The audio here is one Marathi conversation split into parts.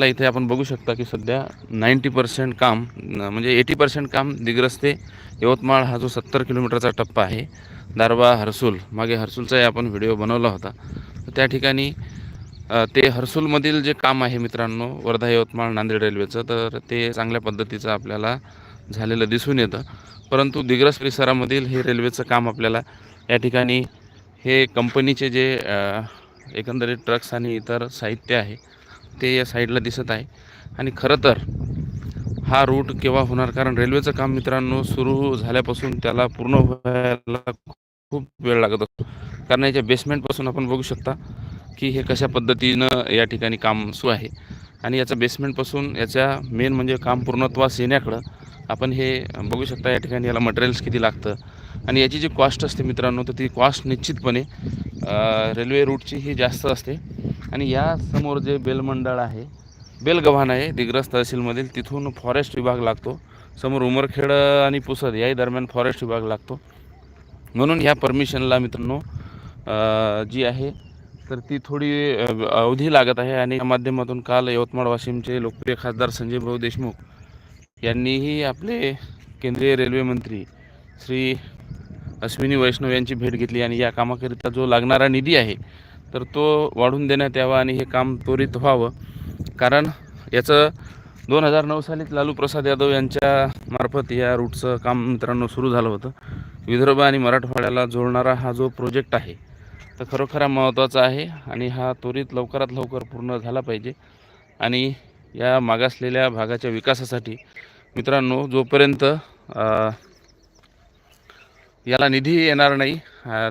इथे आपण बघू शकता की सध्या 90% काम म्हणजे 80% काम दिग्रस ते यवतमाळ हा जो 70 किलोमीटरचा टप्पा आहे, दारवा हर्सूल, मागे हर्सूलचाही आपण व्हिडिओ बनवला होता. तर त्या ठिकाणी ते हर्सूलमधील जे काम आहे मित्रांनो, वर्धा यवतमाळ नांदेड रेल्वेचं, तर ते चांगल्या पद्धतीचं आपल्याला झालेलं दिसून येतं. परंतु दिग्रस परिसरामधील हे रेल्वेचं काम आपल्याला या ठिकाणी हे कंपनीचे जे एकंदरीत ट्रक्स आणि इतर साहित्य आहे ते या साईडला दिसत आहे. आणि खरं तर हा रूट केव्हा होणार, कारण रेल्वेचं काम मित्रांनो सुरू झाल्यापासून त्याला पूर्ण व्हायला खूप वेळ लागत असतो. कारण याच्या बेसमेंटपासून आपण बघू शकता की हे कशा पद्धतीनं या ठिकाणी काम सुरू आहे. आणि याचं बेसमेंटपासून याच्या मेन म्हणजे काम पूर्णत्वास येण्याकडं आपण हे बघू शकता. या ठिकाणी याला मटेरियल्स किती लागतं आणि याची जी कॉस्ट असते मित्रांनो, तर ती कॉस्ट निश्चितपणे रेल्वे रूटची ही जास्त असते. आणि या समोर जे बेलमंडळ आहे, बेलगव्हाण आहे दिग्रस तहसीलमधील, तिथून फॉरेस्ट विभाग लागतो. समोर उमरखेड आणि पुसद याही दरम्यान फॉरेस्ट विभाग लागतो. म्हणून ह्या परमिशनला मित्रांनो जी आहे तर ती थोडी अवधी लागत आहे. आणि या माध्यमातून काल यवतमाळ वाशिमचे लोकप्रिय खासदार संजय भाऊ देशमुख यांनीही आपले केंद्रीय रेल्वे मंत्री श्री अश्विनी वैष्णव यांची भेट घेतली आणि या कामाकरिता जो लागणारा निधी आहे तर तो वाढवून देण्यात यावा आणि हे काम त्वरित व्हावं. कारण याचं 2009 सालीच लालू प्रसाद यादव यांच्या मार्फत या रूटचं काम मित्रांनो सुरू झालं होतं. विदर्भ आणि मराठवाड्याला जोडणारा हा जो प्रोजेक्ट आहे तर खरोखर महत्त्वाचा आहे आणि हा त्वरित लवकरात लवकर पूर्ण झाला पाहिजे. आणि या मागासलेल्या भागाच्या विकासासाठी मित्रांनो जोपर्यंत याला निधी येणार नाही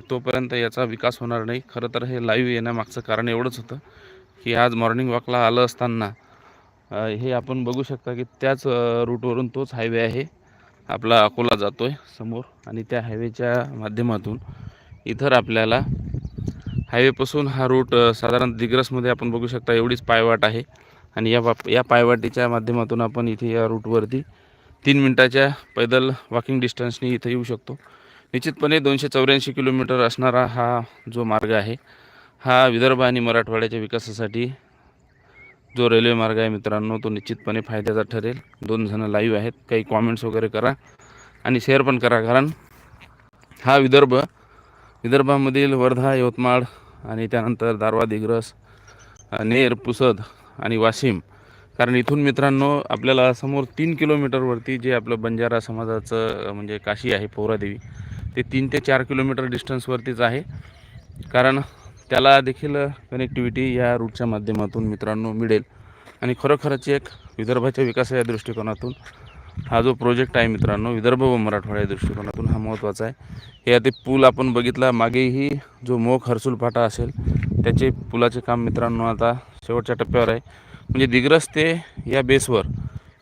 तोपर्यंत याचा विकास होणार नाही. खरं तर हे लाईव्ह येण्यामागचं कारण एवढंच होतं की आज मॉर्निंग वॉकला आलं असताना हे आपण बघू शकता की त्याच रूटवरून तोच हायवे आहे आपला अकोला जातो आहे समोर. आणि त्या हायवेच्या माध्यमातून इतर आपल्याला हायवेपासून हा रूट साधारण दिग्रसमध्ये आपण बघू शकता एवढीच पायवाट आहे. आणि या पायवाटीच्या माध्यमातून आपण इथे या रूटवरती 3 मिनटाच्या पैदल वॉकिंग डिस्टन्सनी इथे येऊ शकतो. निश्चितपणे 284 किलोमीटर असणारा हा जो मार्ग आहे हा विदर्भ आणि मराठवाड्याच्या विकासासाठी जो रेल्वे मार्ग आहे मित्रांनो तो निश्चितपणे फायद्याचा ठरेल. 2 जण लाईव्ह आहेत, काही कॉमेंट्स वगैरे करा आणि शेअर पण करा. कारण हा विदर्भामधील वर्धा यवतमाळ आणि त्यानंतर दारवा दिग्रस नेर पुसद आणि वाशिम, कारण इथून मित्रांनो आपल्याला समोर 3 किलोमीटरवरती जे आपलं बंजारा समाजाचं म्हणजे काशी आहे पोहरादेवी, ते 3 ते 4 किलोमीटर डिस्टन्सवरतीच आहे. कारण त्याला देखील कनेक्टिव्हिटी या रूटच्या माध्यमातून मित्रांनो मिळेल. आणि खरोखरच एक विदर्भाच्या विकासाच्या दृष्टिकोनातून हा जो प्रोजेक्ट आहे मित्रांनो विदर्भ व मराठवाड्याच्या दृष्टिकोनातून हा महत्त्वाचा आहे. हे आता पूल आपण बघितला मागेही जो मोख हर्सूल फाटा असेल त्याचे पुलाचे काम मित्रांनो आता शेवटच्या टप्प्यावर आहे. म्हणजे दिग्रस ते या बेसवर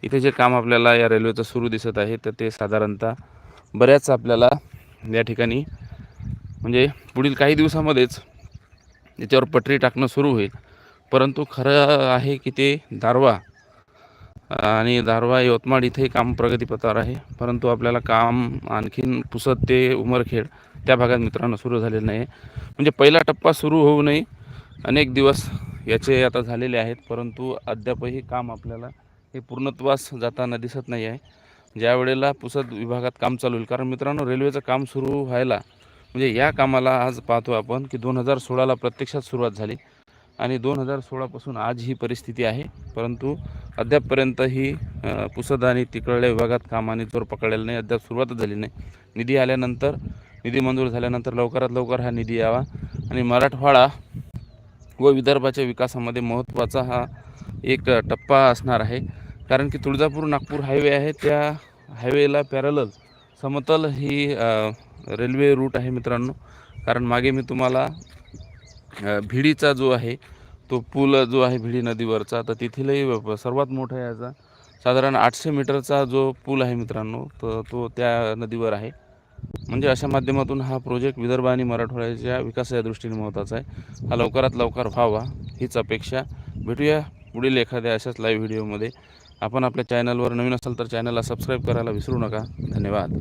इथे जे काम आपल्याला या रेल्वेचं सुरू दिसत आहे तर ते साधारणतः बऱ्याच आपल्याला या ठिकाणी म्हणजे पुढील काही दिवसामध्येच याच्यावर पटरी टाकणं सुरू होईल. परंतु खरं आहे की ते दारवा यवतमाळ इथेही काम प्रगतीपथावर आहे. परंतु आपल्याला काम आणखीन पुसद ते उमरखेड त्या भागात मित्रांनो सुरू झालेलं नाही. म्हणजे पहिला टप्पा सुरू होऊनही अनेक दिवस याचे आता झालेले आहेत, परंतु अद्यापही काम आपल्याला हे पूर्णत्वास जाताना दिसत नाही आहे. ज्या वेळेला पुसद विभागात काम चालू होईल, कारण मित्रांनो रेल्वेचं काम सुरू व्हायला म्हणजे या कामाला आज पाहतो आपण की 2016ला प्रत्यक्षात सुरुवात झाली आणि 2016पासून आज ही परिस्थिती आहे. परंतु अद्यापपर्यंत ही पुसद आणि तिकडल्या विभागात कामाने जोर पकडलेला नाही, अद्याप सुरुवातच झाली नाही. निधी मंजूर झाल्यानंतर लवकरात लवकर हा निधी यावा आणि मराठवाडा व विदर्भाच्या विकासामध्ये महत्त्वाचा हा एक टप्पा असणार आहे. कारण की तुळजापूर नागपूर हायवे आहे, त्या हायवेला पॅरलल समतल ही रेल्वे रूट आहे मित्रांनो. कारण मागे मी तुम्हाला भिडीचा जो आहे तो पूल जो आहे भिडी नदीवरचा, तर तिथेही सर्वात मोठा याचा साधारण 800 मीटरचा जो पूल आहे मित्रांनो तर तो त्या नदीवर आहे. म्हणजे अशा माध्यमातून हा प्रोजेक्ट विदर्भ आणि मराठवाड्याच्या विकासाच्या दृष्टीने महत्त्वाचा आहे. हा लवकरात लवकर व्हावा हीच अपेक्षा. भेटूया पुढील एखाद्या अशाच लाईव्ह व्हिडिओमध्ये. आपण आपल्या चॅनलवर नवीन असाल तर चॅनलला सबस्क्राईब करायला विसरू नका. धन्यवाद.